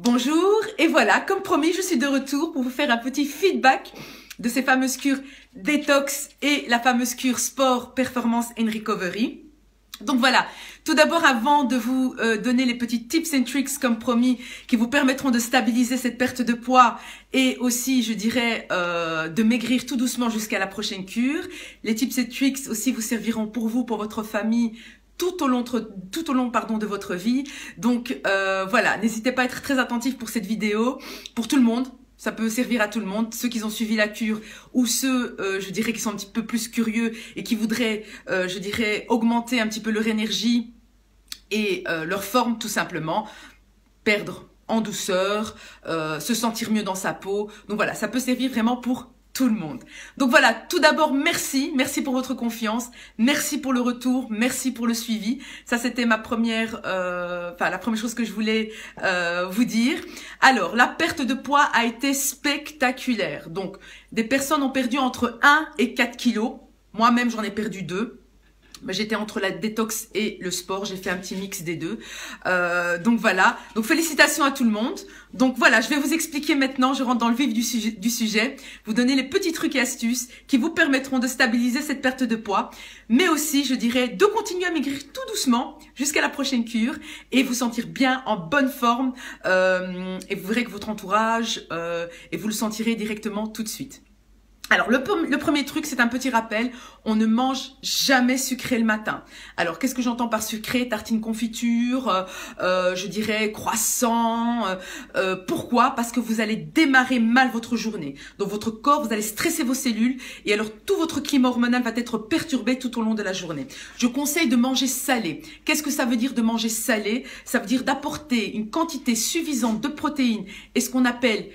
Bonjour, et voilà, comme promis, je suis de retour pour vous faire un petit feedback de ces fameuses cures détox et la fameuse cure sport, performance and recovery. Donc voilà, tout d'abord avant de vous donner les petits tips and tricks comme promis qui vous permettront de stabiliser cette perte de poids et aussi je dirais de maigrir tout doucement jusqu'à la prochaine cure. Les tips and tricks aussi vous serviront pour vous, pour votre famille, tout au long de votre vie. Donc voilà, n'hésitez pas à être très attentif pour cette vidéo, pour tout le monde. Ça peut servir à tout le monde, ceux qui ont suivi la cure ou ceux, je dirais, qui sont un petit peu plus curieux et qui voudraient, je dirais, augmenter un petit peu leur énergie et leur forme tout simplement, perdre en douceur, se sentir mieux dans sa peau. Donc voilà, ça peut servir vraiment pour tout le monde. Donc voilà, tout d'abord, merci pour votre confiance, merci pour le retour, merci pour le suivi. Ça, c'était ma première, la première chose que je voulais vous dire. Alors, la perte de poids a été spectaculaire. Donc, des personnes ont perdu entre 1 et 4 kilos. Moi-même, j'en ai perdu 2. Mais j'étais entre la détox et le sport, j'ai fait un petit mix des deux. Donc voilà, donc félicitations à tout le monde. Donc voilà, je vais vous expliquer maintenant, je rentre dans le vif du sujet, vous donner les petits trucs et astuces qui vous permettront de stabiliser cette perte de poids, mais aussi, je dirais, de continuer à maigrir tout doucement jusqu'à la prochaine cure et vous sentir bien en bonne forme et vous verrez que votre entourage, et vous le sentirez directement tout de suite. Alors, le premier truc, c'est un petit rappel. On ne mange jamais sucré le matin. Alors, qu'est-ce que j'entends par sucré? Tartine confiture, je dirais croissant. Pourquoi? Parce que vous allez démarrer mal votre journée. Donc, votre corps, vous allez stresser vos cellules. Et alors, tout votre climat hormonal va être perturbé tout au long de la journée. Je conseille de manger salé. Qu'est-ce que ça veut dire de manger salé? Ça veut dire d'apporter une quantité suffisante de protéines et ce qu'on appelle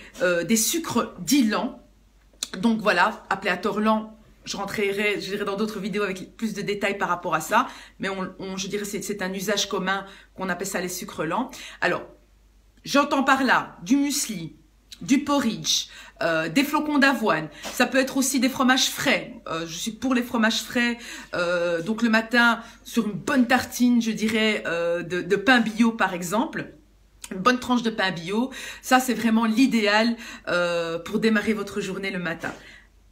des sucres dits lents. Donc voilà, appelé à tort lent, je dirais dans d'autres vidéos avec plus de détails par rapport à ça, mais je dirais c'est un usage commun qu'on appelle ça les sucres lents. Alors, j'entends par là du muesli, du porridge, des flocons d'avoine, ça peut être aussi des fromages frais. Je suis pour les fromages frais, donc le matin sur une bonne tartine, je dirais, de pain bio par exemple. Une bonne tranche de pain bio, ça c'est vraiment l'idéal pour démarrer votre journée le matin.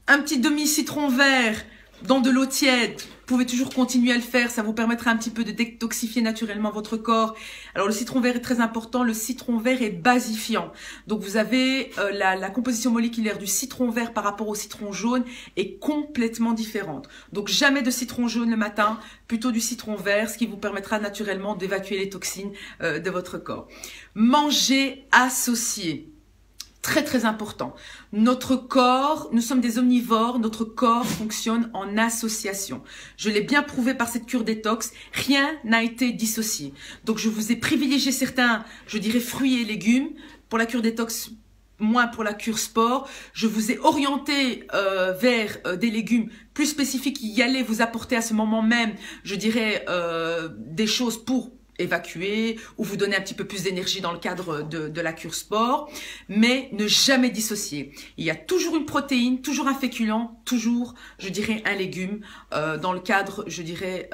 Un petit demi-citron vert dans de l'eau tiède, vous pouvez toujours continuer à le faire, ça vous permettra un petit peu de détoxifier naturellement votre corps. Alors le citron vert est très important, le citron vert est basifiant. Donc vous avez la composition moléculaire du citron vert par rapport au citron jaune est complètement différente. Donc jamais de citron jaune le matin, plutôt du citron vert, ce qui vous permettra naturellement d'évacuer les toxines de votre corps. Manger associé. Très très important. Notre corps, nous sommes des omnivores, notre corps fonctionne en association. Je l'ai bien prouvé par cette cure détox, rien n'a été dissocié. Donc je vous ai privilégié certains, je dirais fruits et légumes pour la cure détox, moins pour la cure sport. Je vous ai orienté vers des légumes plus spécifiques qui allaient vous apporter à ce moment même, je dirais, des choses pour évacuer ou vous donner un petit peu plus d'énergie dans le cadre de la cure sport, mais ne jamais dissocier. Il y a toujours une protéine, toujours un féculent, toujours, je dirais, un légume dans le cadre, je dirais,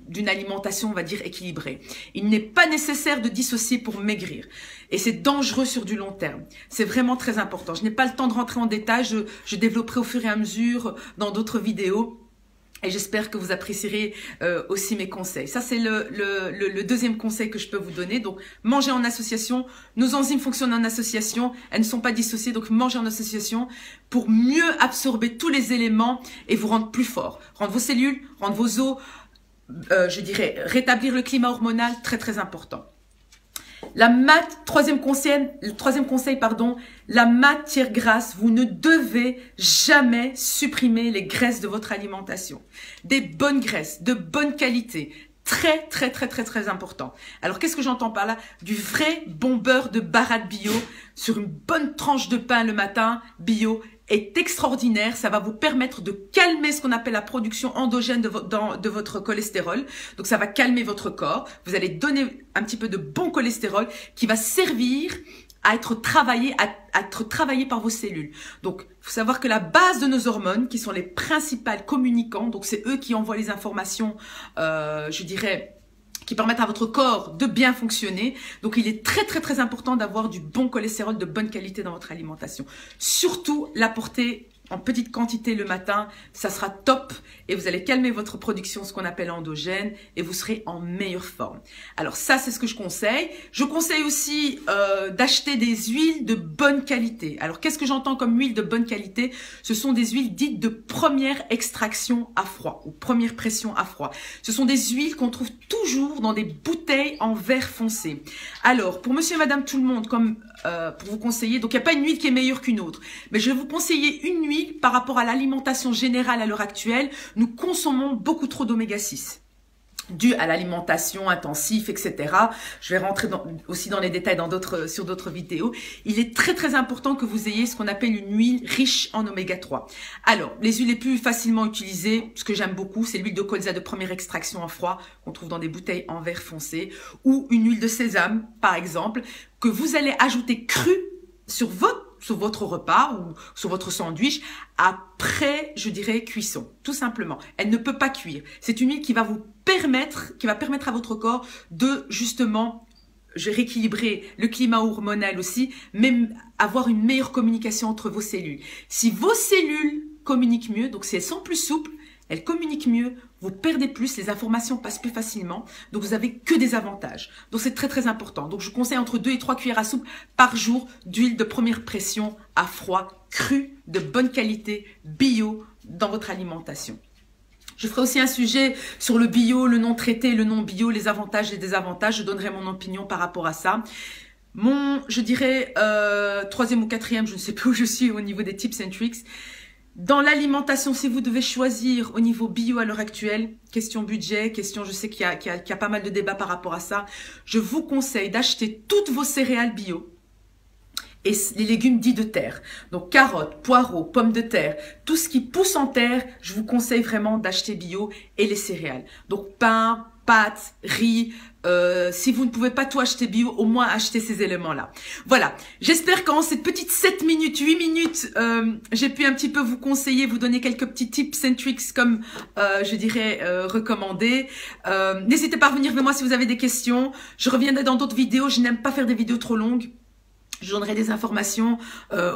d'une alimentation, on va dire, équilibrée. Il n'est pas nécessaire de dissocier pour maigrir. Et c'est dangereux sur du long terme. C'est vraiment très important. Je n'ai pas le temps de rentrer en détail, je développerai au fur et à mesure dans d'autres vidéos. Et j'espère que vous apprécierez aussi mes conseils. Ça, c'est le deuxième conseil que je peux vous donner. Donc, manger en association. Nos enzymes fonctionnent en association. Elles ne sont pas dissociées. Donc, manger en association pour mieux absorber tous les éléments et vous rendre plus fort. Rendre vos cellules, rendre vos os, je dirais, rétablir le climat hormonal, très, très important. Troisième conseil, la matière grasse. Vous ne devez jamais supprimer les graisses de votre alimentation. Des bonnes graisses, de bonne qualité. Très, très, très, très, très important. Alors, qu'est-ce que j'entends par là? Du vrai bon beurre de baratte bio sur une bonne tranche de pain le matin, bio, est extraordinaire. Ça va vous permettre de calmer ce qu'on appelle la production endogène de votre cholestérol. Donc, ça va calmer votre corps. Vous allez donner un petit peu de bon cholestérol qui va servir à être travaillé par vos cellules. Donc, il faut savoir que la base de nos hormones, qui sont les principales communicants, donc c'est eux qui envoient les informations, je dirais, qui permettent à votre corps de bien fonctionner. Donc, il est très, très, très important d'avoir du bon cholestérol de bonne qualité dans votre alimentation. Surtout, l'apporter en petite quantité le matin, ça sera top et vous allez calmer votre production, ce qu'on appelle endogène, et vous serez en meilleure forme. Alors ça, c'est ce que je conseille. Je conseille aussi d'acheter des huiles de bonne qualité. Alors qu'est-ce que j'entends comme huile de bonne qualité? Ce sont des huiles dites de première extraction à froid ou première pression à froid. Ce sont des huiles qu'on trouve toujours dans des bouteilles en verre foncé. Alors pour monsieur et madame tout le monde, comme pour vous conseiller, donc il n'y a pas une huile qui est meilleure qu'une autre, mais je vais vous conseiller une huile par rapport à l'alimentation générale à l'heure actuelle. Nous consommons beaucoup trop d'oméga 6 dû à l'alimentation intensive, etc. Je vais rentrer aussi dans les détails sur d'autres vidéos. Il est très très important que vous ayez ce qu'on appelle une huile riche en oméga 3. Alors, les huiles les plus facilement utilisées, ce que j'aime beaucoup, c'est l'huile de colza de première extraction en froid qu'on trouve dans des bouteilles en verre foncé, ou une huile de sésame, par exemple, que vous allez ajouter crue sur votre repas ou sur votre sandwich après, je dirais, cuisson. Tout simplement. Elle ne peut pas cuire. C'est une huile qui va permettre à votre corps de justement rééquilibrer le climat hormonal aussi, mais avoir une meilleure communication entre vos cellules. Si vos cellules communiquent mieux, donc si elles sont plus souples, elles communiquent mieux, vous perdez plus, les informations passent plus facilement, donc vous avez que des avantages. Donc c'est très très important. Donc je vous conseille entre 2 et 3 cuillères à soupe par jour d'huile de première pression à froid, crue, de bonne qualité, bio dans votre alimentation. Je ferai aussi un sujet sur le bio, le non traité, le non bio, les avantages et désavantages. Je donnerai mon opinion par rapport à ça. Je dirais, 3e ou 4e, je ne sais plus où je suis au niveau des tips and tricks. Dans l'alimentation, si vous devez choisir au niveau bio à l'heure actuelle, question budget, je sais qu'il y a pas mal de débats par rapport à ça, je vous conseille d'acheter toutes vos céréales bio et les légumes dits de terre. Donc carottes, poireaux, pommes de terre, tout ce qui pousse en terre, je vous conseille vraiment d'acheter bio et les céréales. Donc pain, pâtes, riz, si vous ne pouvez pas tout acheter bio, au moins achetez ces éléments-là. Voilà, j'espère qu'en cette petite 7 minutes, 8 minutes, j'ai pu un petit peu vous conseiller, vous donner quelques petits tips and tricks comme, je dirais, recommandés. N'hésitez pas à revenir vers moi si vous avez des questions. Je reviendrai dans d'autres vidéos, je n'aime pas faire des vidéos trop longues. Je donnerai des informations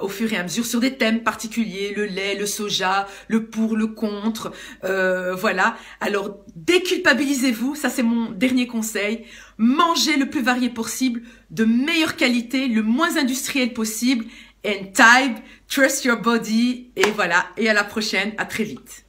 au fur et à mesure sur des thèmes particuliers, le lait, le soja, le pour, le contre, voilà. Alors, déculpabilisez-vous, ça c'est mon dernier conseil. Mangez le plus varié possible, de meilleure qualité, le moins industriel possible. And time, trust your body. Et voilà, et à la prochaine, à très vite.